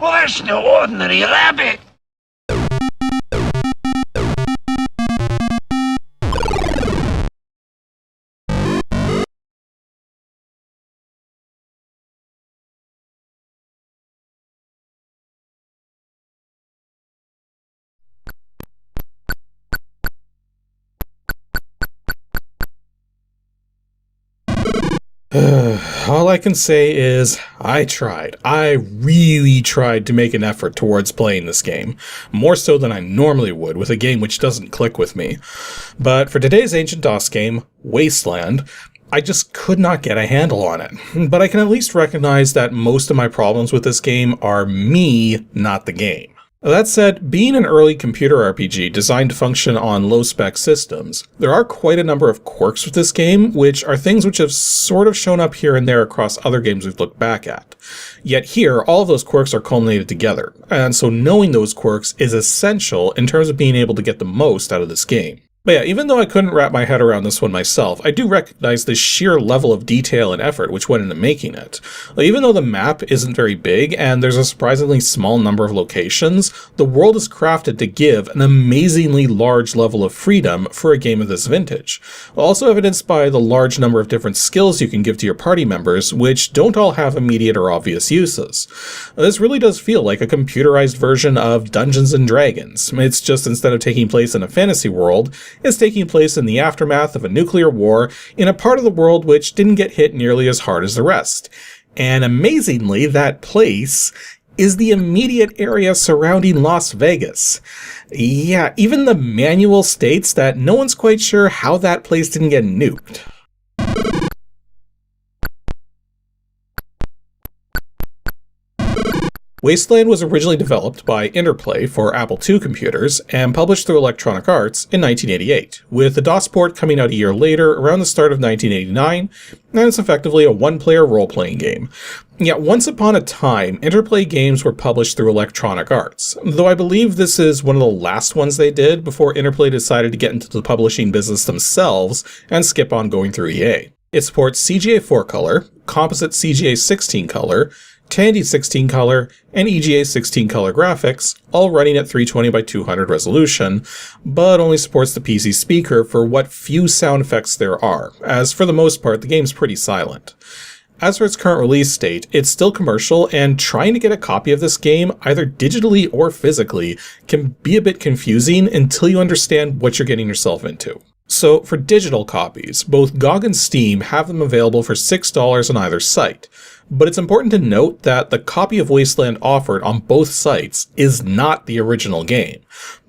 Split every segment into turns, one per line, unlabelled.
Well, that's no ordinary rabbit.
All I can say is, I tried. I really tried to make an effort towards playing this game, more so than I normally would with a game which doesn't click with me. But for today's Ancient DOS game, Wasteland, I just could not get a handle on it. But I can at least recognize that most of my problems with this game are me, not the game. That said, being an early computer RPG designed to function on low-spec systems, there are quite a number of quirks with this game, which are things which have sort of shown up here and there across other games we've looked back at. Yet here, all of those quirks are culminated together, and so knowing those quirks is essential in terms of being able to get the most out of this game. But yeah, even though I couldn't wrap my head around this one myself, I do recognize the sheer level of detail and effort which went into making it. Even though the map isn't very big and there's a surprisingly small number of locations, the world is crafted to give an amazingly large level of freedom for a game of this vintage. Also evidenced by the large number of different skills you can give to your party members, which don't all have immediate or obvious uses. This really does feel like a computerized version of Dungeons and Dragons. It's just instead of taking place in a fantasy world, is taking place in the aftermath of a nuclear war in a part of the world which didn't get hit nearly as hard as the rest. And amazingly, that place is the immediate area surrounding Las Vegas. Yeah, even the manual states that no one's quite sure how that place didn't get nuked. Wasteland was originally developed by Interplay for Apple II computers and published through Electronic Arts in 1988, with the DOS port coming out a year later around the start of 1989, and it's effectively a one-player role-playing game. Yet once upon a time, Interplay games were published through Electronic Arts, though I believe this is one of the last ones they did before Interplay decided to get into the publishing business themselves and skip on going through EA. It supports CGA 4-color, composite CGA 16-color, Tandy 16-color, and EGA 16-color graphics, all running at 320 by 200 resolution, but only supports the PC speaker for what few sound effects there are, as for the most part the game's pretty silent. As for its current release date, it's still commercial, and trying to get a copy of this game, either digitally or physically, can be a bit confusing until you understand what you're getting yourself into. So for digital copies, both GOG and Steam have them available for $6 on either site. But it's important to note that the copy of Wasteland offered on both sites is not the original game.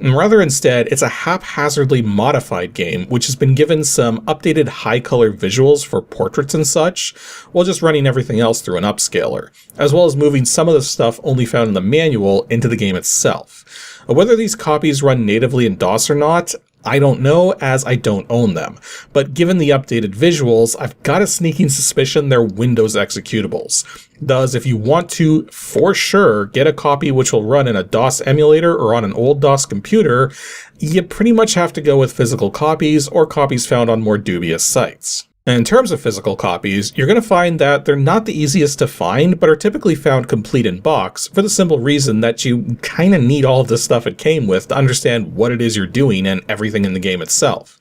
Rather instead, it's a haphazardly modified game which has been given some updated high-color visuals for portraits and such, while just running everything else through an upscaler, as well as moving some of the stuff only found in the manual into the game itself. Whether these copies run natively in DOS or not, I don't know, as I don't own them, but given the updated visuals, I've got a sneaking suspicion they're Windows executables. Thus, if you want to, for sure, get a copy which will run in a DOS emulator or on an old DOS computer, you pretty much have to go with physical copies or copies found on more dubious sites. And in terms of physical copies, you're going to find that they're not the easiest to find, but are typically found complete in box, for the simple reason that you kind of need all of the stuff it came with to understand what it is you're doing and everything in the game itself.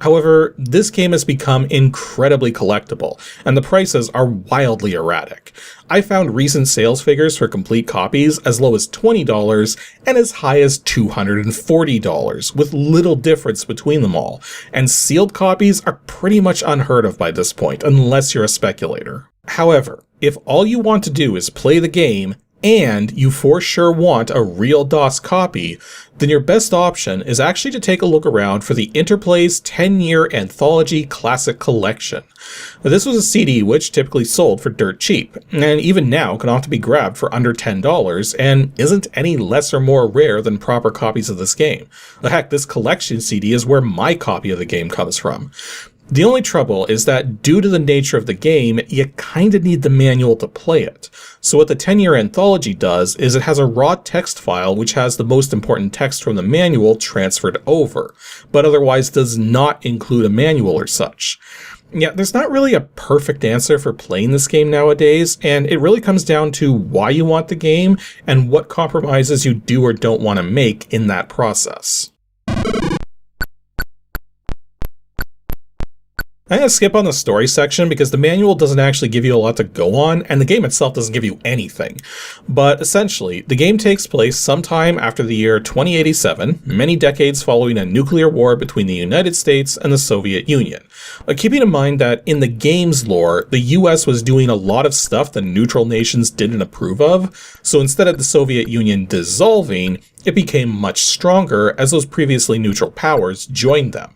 However, this game has become incredibly collectible, and the prices are wildly erratic. I found recent sales figures for complete copies as low as $20 and as high as $240, with little difference between them all, and sealed copies are pretty much unheard of by this point, unless you're a speculator. However, if all you want to do is play the game, and you for sure want a real DOS copy, then your best option is actually to take a look around for the Interplay's 10-year Anthology Classic Collection. Now, this was a CD which typically sold for dirt cheap, and even now can often be grabbed for under $10, and isn't any less or more rare than proper copies of this game. Heck, this collection CD is where my copy of the game comes from. The only trouble is that due to the nature of the game, you kinda need the manual to play it. So what the 10-year anthology does is it has a raw text file which has the most important text from the manual transferred over, but otherwise does not include a manual or such. Yeah, there's not really a perfect answer for playing this game nowadays, and it really comes down to why you want the game and what compromises you do or don't want to make in that process. I'm going to skip on the story section because the manual doesn't actually give you a lot to go on, and the game itself doesn't give you anything. But essentially, the game takes place sometime after the year 2087, many decades following a nuclear war between the United States and the Soviet Union. Keeping in mind that in the game's lore, the US was doing a lot of stuff the neutral nations didn't approve of, so instead of the Soviet Union dissolving, it became much stronger as those previously neutral powers joined them.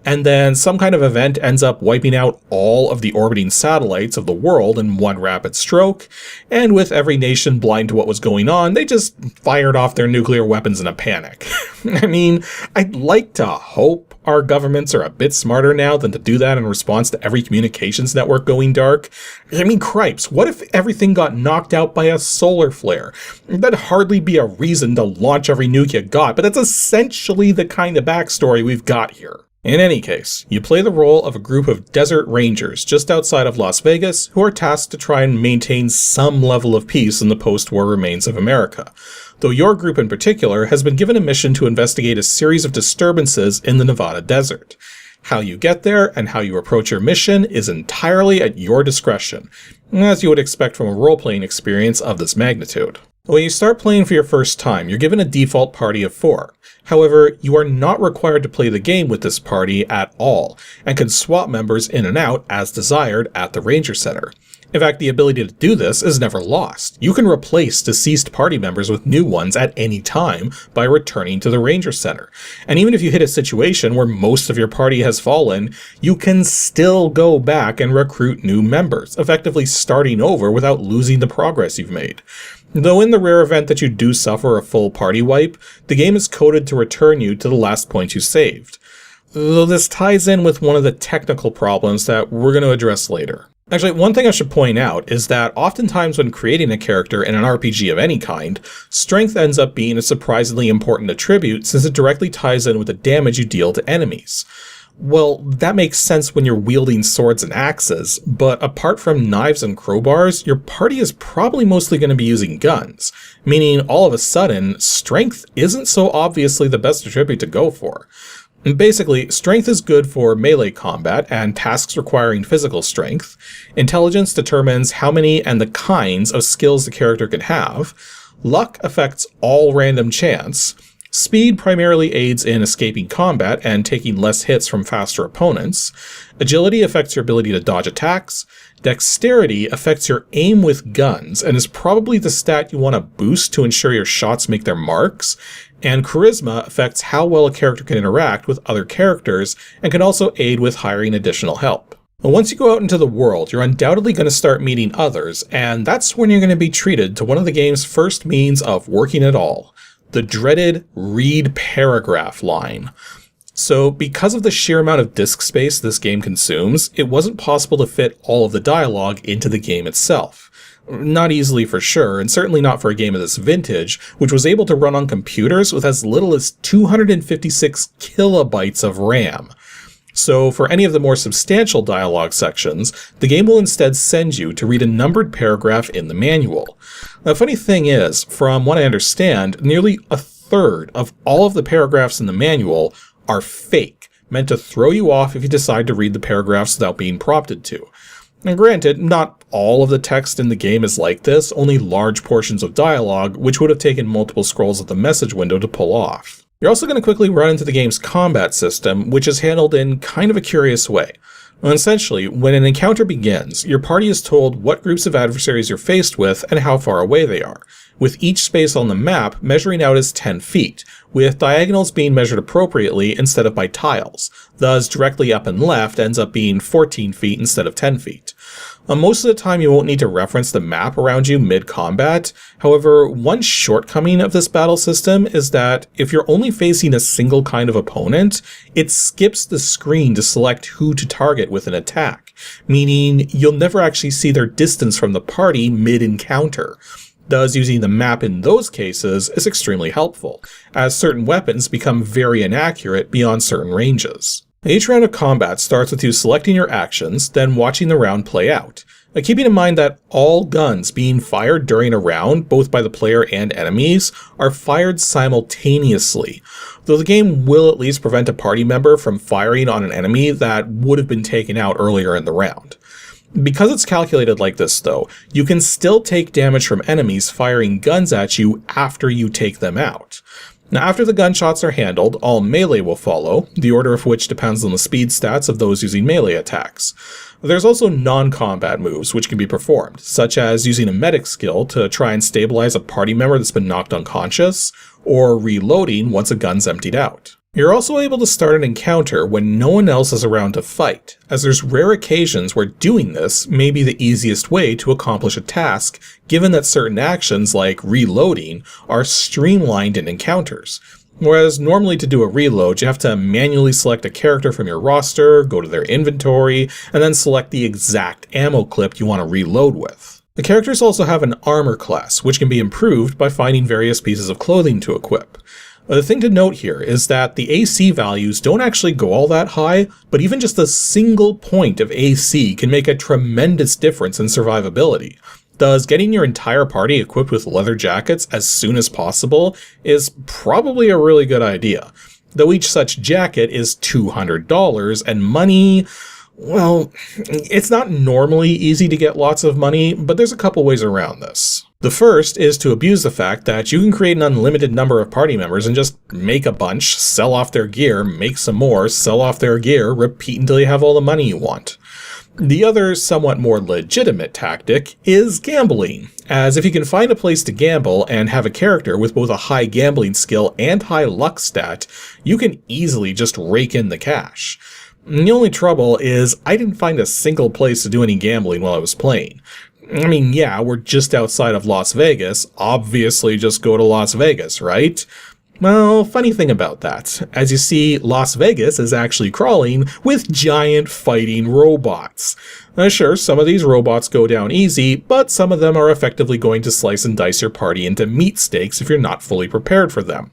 And then some kind of event ends up wiping out all of the orbiting satellites of the world in one rapid stroke, and with every nation blind to what was going on, they just fired off their nuclear weapons in a panic. I mean, I'd like to hope our governments are a bit smarter now than to do that in response to every communications network going dark. I mean, cripes, what if everything got knocked out by a solar flare? That'd hardly be a reason to launch every nuke you got, but that's essentially the kind of backstory we've got here. In any case, you play the role of a group of desert rangers just outside of Las Vegas who are tasked to try and maintain some level of peace in the post-war remains of America, though your group in particular has been given a mission to investigate a series of disturbances in the Nevada desert. How you get there and how you approach your mission is entirely at your discretion, as you would expect from a role-playing experience of this magnitude. When you start playing for your first time, you're given a default party of 4. However, you are not required to play the game with this party at all, and can swap members in and out as desired at the Ranger Center. In fact, the ability to do this is never lost. You can replace deceased party members with new ones at any time by returning to the Ranger Center. And even if you hit a situation where most of your party has fallen, you can still go back and recruit new members, effectively starting over without losing the progress you've made. Though in the rare event that you do suffer a full party wipe, the game is coded to return you to the last point you saved. Though this ties in with one of the technical problems that we're going to address later. Actually, one thing I should point out is that oftentimes when creating a character in an RPG of any kind, strength ends up being a surprisingly important attribute since it directly ties in with the damage you deal to enemies. Well, that makes sense when you're wielding swords and axes, but apart from knives and crowbars, your party is probably mostly going to be using guns, meaning all of a sudden, strength isn't so obviously the best attribute to go for. Basically, strength is good for melee combat and tasks requiring physical strength. Intelligence determines how many and the kinds of skills the character can have. Luck affects all random chance. Speed primarily aids in escaping combat and taking less hits from faster opponents. Agility affects your ability to dodge attacks. Dexterity affects your aim with guns and is probably the stat you want to boost to ensure your shots make their marks. And Charisma affects how well a character can interact with other characters and can also aid with hiring additional help. Once you go out into the world, you're undoubtedly going to start meeting others, and that's when you're going to be treated to one of the game's first means of working at all. The dreaded read paragraph line. So because of the sheer amount of disk space this game consumes, it wasn't possible to fit all of the dialogue into the game itself. Not easily for sure, and certainly not for a game of this vintage, which was able to run on computers with as little as 256 kilobytes of RAM. So for any of the more substantial dialogue sections, the game will instead send you to read a numbered paragraph in the manual. Now, the funny thing is, from what I understand, nearly a third of all of the paragraphs in the manual are fake, meant to throw you off if you decide to read the paragraphs without being prompted to. And granted, not all of the text in the game is like this, only large portions of dialogue, which would have taken multiple scrolls of the message window to pull off. You're also going to quickly run into the game's combat system, which is handled in kind of a curious way. Well, essentially, when an encounter begins, your party is told what groups of adversaries you're faced with and how far away they are, with each space on the map measuring out as 10 feet, with diagonals being measured appropriately instead of by tiles. Thus, directly up and left ends up being 14 feet instead of 10 feet. Most of the time you won't need to reference the map around you mid-combat. However, one shortcoming of this battle system is that if you're only facing a single kind of opponent, it skips the screen to select who to target with an attack, meaning you'll never actually see their distance from the party mid-encounter. Thus, using the map in those cases is extremely helpful, as certain weapons become very inaccurate beyond certain ranges. Each round of combat starts with you selecting your actions, then watching the round play out. Keeping in mind that all guns being fired during a round, both by the player and enemies, are fired simultaneously, though the game will at least prevent a party member from firing on an enemy that would have been taken out earlier in the round. Because it's calculated like this though, you can still take damage from enemies firing guns at you after you take them out. Now, after the gunshots are handled, all melee will follow, the order of which depends on the speed stats of those using melee attacks. There's also non-combat moves which can be performed, such as using a medic skill to try and stabilize a party member that's been knocked unconscious, or reloading once a gun's emptied out. You're also able to start an encounter when no one else is around to fight, as there's rare occasions where doing this may be the easiest way to accomplish a task, given that certain actions like reloading are streamlined in encounters. Whereas normally to do a reload, you have to manually select a character from your roster, go to their inventory, and then select the exact ammo clip you want to reload with. The characters also have an armor class, which can be improved by finding various pieces of clothing to equip. The thing to note here is that the AC values don't actually go all that high, but even just a single point of AC can make a tremendous difference in survivability. Thus, getting your entire party equipped with leather jackets as soon as possible is probably a really good idea. Though each such jacket is $200, and money, well, it's not normally easy to get lots of money, but there's a couple ways around this. The first is to abuse the fact that you can create an unlimited number of party members and just make a bunch, sell off their gear, make some more, sell off their gear, repeat until you have all the money you want. The other, somewhat more legitimate tactic is gambling, as if you can find a place to gamble and have a character with both a high gambling skill and high luck stat, you can easily just rake in the cash. The only trouble is I didn't find a single place to do any gambling while I was playing. I mean, yeah, we're just outside of Las Vegas, obviously just go to Las Vegas, right? Well, funny thing about that, as you see, Las Vegas is actually crawling with giant fighting robots. Sure, some of these robots go down easy, but some of them are effectively going to slice and dice your party into meat steaks if you're not fully prepared for them.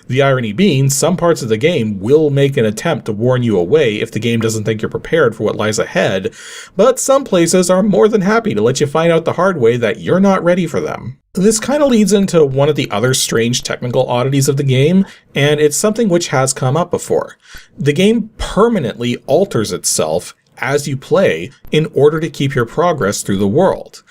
The irony being, some parts of the game will make an attempt to warn you away if the game doesn't think you're prepared for what lies ahead, but some places are more than happy to let you find out the hard way that you're not ready for them. This kind of leads into one of the other strange technical oddities of the game, and it's something which has come up before. The game permanently alters itself as you play in order to keep your progress through the world.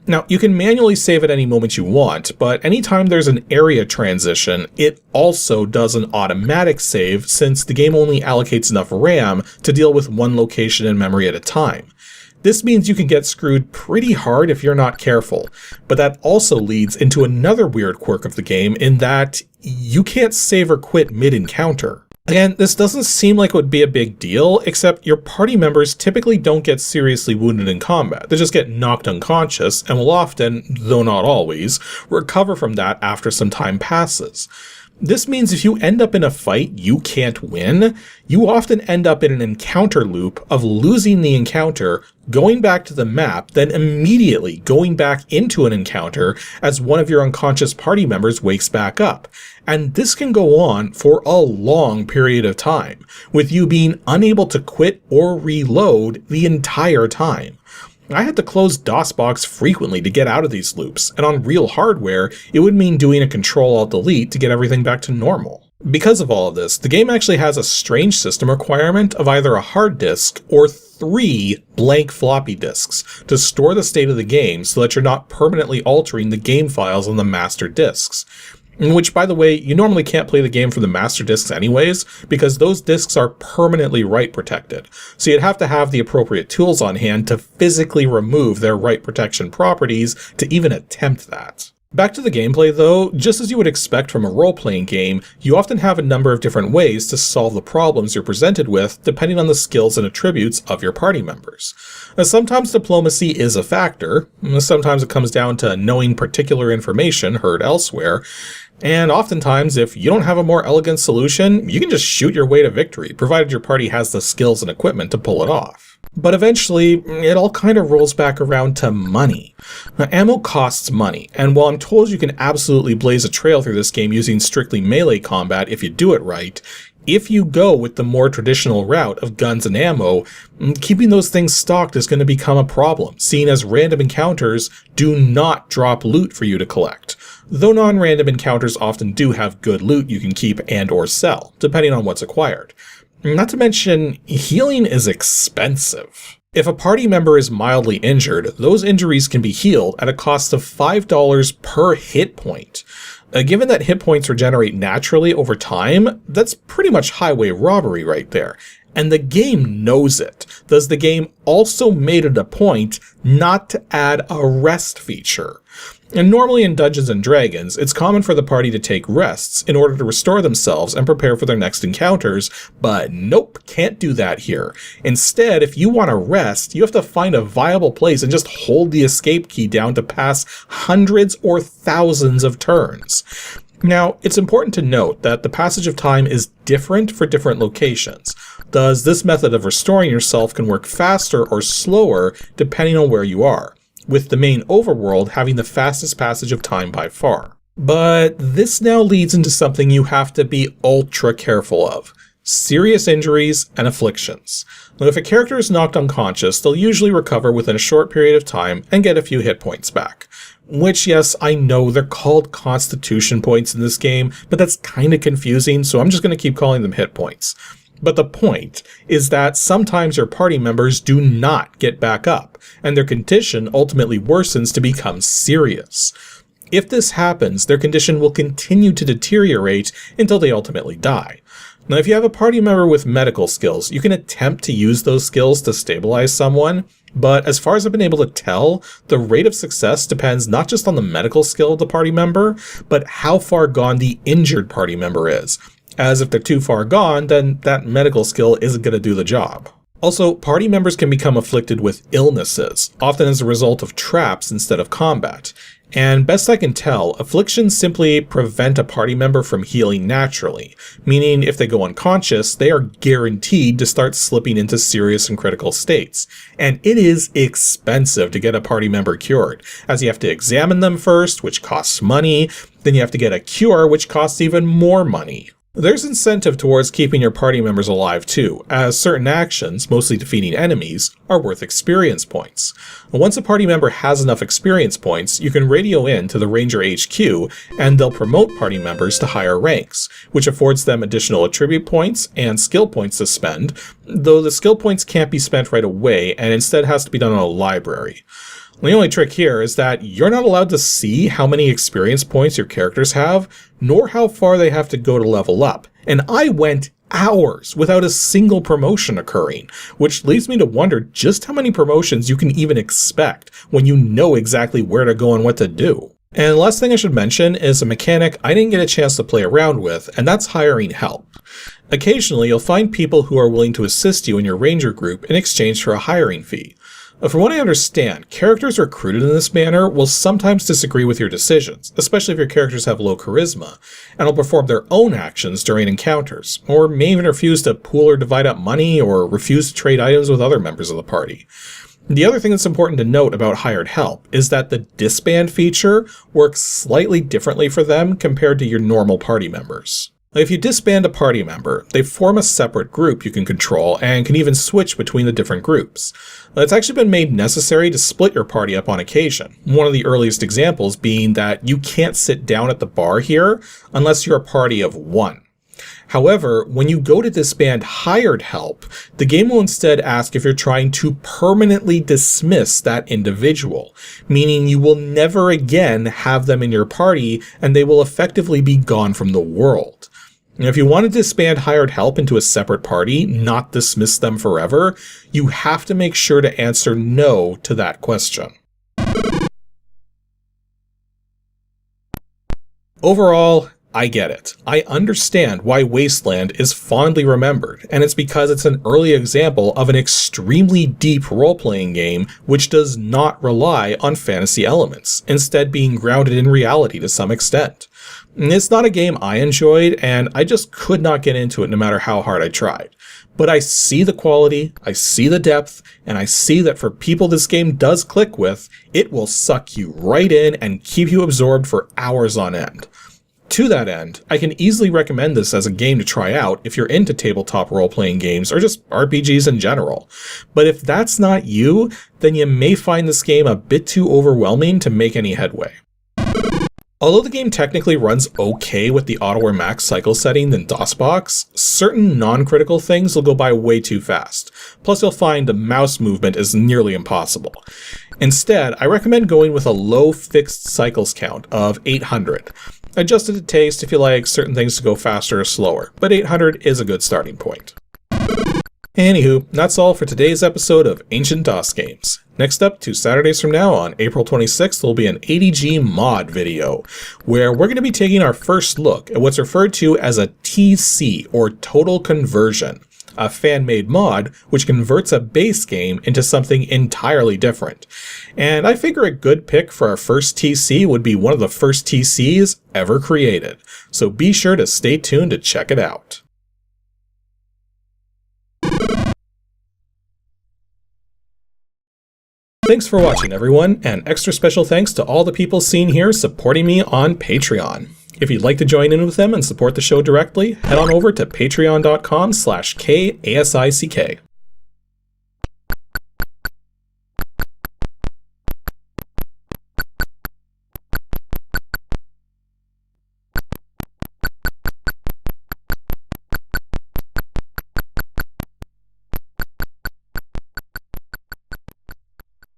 Now, you can manually save at any moment you want, but anytime there's an area transition, it also does an automatic save since the game only allocates enough RAM to deal with one location in memory at a time. This means you can get screwed pretty hard if you're not careful, but that also leads into another weird quirk of the game in that you can't save or quit mid-encounter. Again, this doesn't seem like it would be a big deal, except your party members typically don't get seriously wounded in combat. They just get knocked unconscious and will often, though not always, recover from that after some time passes. This means if you end up in a fight you can't win, you often end up in an encounter loop of losing the encounter, going back to the map, then immediately going back into an encounter as one of your unconscious party members wakes back up. And this can go on for a long period of time, with you being unable to quit or reload the entire time. I had to close DOSBox frequently to get out of these loops, and on real hardware, it would mean doing a Control-Alt-Delete to get everything back to normal. Because of all of this, the game actually has a strange system requirement of either a hard disk or 3 blank floppy disks to store the state of the game so that you're not permanently altering the game files on the master disks. Which, by the way, you normally can't play the game from the master disks anyways, because those disks are permanently write protected. So you'd have to have the appropriate tools on hand to physically remove their write protection properties to even attempt that. Back to the gameplay though, just as you would expect from a role-playing game, you often have a number of different ways to solve the problems you're presented with depending on the skills and attributes of your party members. Sometimes diplomacy is a factor, sometimes it comes down to knowing particular information heard elsewhere, and oftentimes if you don't have a more elegant solution, you can just shoot your way to victory, provided your party has the skills and equipment to pull it off. But eventually, it all kind of rolls back around to money. Now, ammo costs money, and while I'm told you can absolutely blaze a trail through this game using strictly melee combat if you do it right, If you go with the more traditional route of guns and ammo, keeping those things stocked is going to become a problem, seeing as random encounters do not drop loot for you to collect, though non-random encounters often do have good loot you can keep and or sell, depending on what's acquired. Not to mention, healing is expensive. If a party member is mildly injured, those injuries can be healed at a cost of $5 per hit point. Given that hit points regenerate naturally over time, that's pretty much highway robbery right there. And the game knows it. Thus, the game also made it a point not to add a rest feature. And normally in Dungeons & Dragons, it's common for the party to take rests in order to restore themselves and prepare for their next encounters, but nope, can't do that here. Instead, if you want to rest, you have to find a viable place and just hold the escape key down to pass hundreds or thousands of turns. Now, it's important to note that the passage of time is different for different locations. Thus, this method of restoring yourself can work faster or slower depending on where you are, with the main overworld having the fastest passage of time by far. But this now leads into something you have to be ultra careful of: serious injuries and afflictions. Now, if a character is knocked unconscious, they'll usually recover within a short period of time and get a few hit points back. Which, yes, I know they're called constitution points in this game, but that's kind of confusing, so I'm just going to keep calling them hit points. But the point is that sometimes your party members do not get back up, and their condition ultimately worsens to become serious. If this happens, their condition will continue to deteriorate until they ultimately die. Now, if you have a party member with medical skills, you can attempt to use those skills to stabilize someone, but as far as I've been able to tell, the rate of success depends not just on the medical skill of the party member, but how far gone the injured party member is. As if they're too far gone, then that medical skill isn't going to do the job. Also, party members can become afflicted with illnesses, often as a result of traps instead of combat. And best I can tell, afflictions simply prevent a party member from healing naturally, meaning if they go unconscious, they are guaranteed to start slipping into serious and critical states. And it is expensive to get a party member cured, as you have to examine them first, which costs money, then you have to get a cure, which costs even more money. There's incentive towards keeping your party members alive too, as certain actions, mostly defeating enemies, are worth experience points. Once a party member has enough experience points, you can radio in to the Ranger HQ and they'll promote party members to higher ranks, which affords them additional attribute points and skill points to spend, though the skill points can't be spent right away and instead has to be done in a library. The only trick here is that you're not allowed to see how many experience points your characters have, nor how far they have to go to level up. And I went hours without a single promotion occurring, which leads me to wonder just how many promotions you can even expect when you know exactly where to go and what to do. And the last thing I should mention is a mechanic I didn't get a chance to play around with, and that's hiring help. Occasionally, you'll find people who are willing to assist you in your ranger group in exchange for a hiring fee. From what I understand, characters recruited in this manner will sometimes disagree with your decisions, especially if your characters have low charisma, and will perform their own actions during encounters, or may even refuse to pool or divide up money, or refuse to trade items with other members of the party. The other thing that's important to note about hired help is that the disband feature works slightly differently for them compared to your normal party members. If you disband a party member, they form a separate group you can control and can even switch between the different groups. It's actually been made necessary to split your party up on occasion, one of the earliest examples being that you can't sit down at the bar here unless you're a party of one. However, when you go to disband hired help, the game will instead ask if you're trying to permanently dismiss that individual, meaning you will never again have them in your party and they will effectively be gone from the world. And if you want to disband hired help into a separate party, not dismiss them forever, you have to make sure to answer no to that question. Overall, I get it. I understand why Wasteland is fondly remembered, and it's because it's an early example of an extremely deep role-playing game which does not rely on fantasy elements, instead being grounded in reality to some extent. It's not a game I enjoyed, and I just could not get into it no matter how hard I tried. But I see the quality, I see the depth, and I see that for people this game does click with, it will suck you right in and keep you absorbed for hours on end. To that end, I can easily recommend this as a game to try out if you're into tabletop role-playing games or just RPGs in general. But if that's not you, then you may find this game a bit too overwhelming to make any headway. Although the game technically runs okay with the auto or max cycle setting in DOSBox, certain non-critical things will go by way too fast. Plus you'll find the mouse movement is nearly impossible. Instead, I recommend going with a low fixed cycles count of 800. Adjusted to taste if you like certain things to go faster or slower, but 800 is a good starting point. Anywho, that's all for today's episode of Ancient DOS Games. Next up, 2 Saturdays from now on April 26th will be an ADG mod video, where we're going to be taking our first look at what's referred to as a TC, or Total Conversion, a fan-made mod which converts a base game into something entirely different. And I figure a good pick for our first TC would be one of the first TCs ever created, so be sure to stay tuned to check it out. Thanks for watching, everyone, and extra special thanks to all the people seen here supporting me on Patreon. If you'd like to join in with them and support the show directly, head on over to patreon.com/KASICK.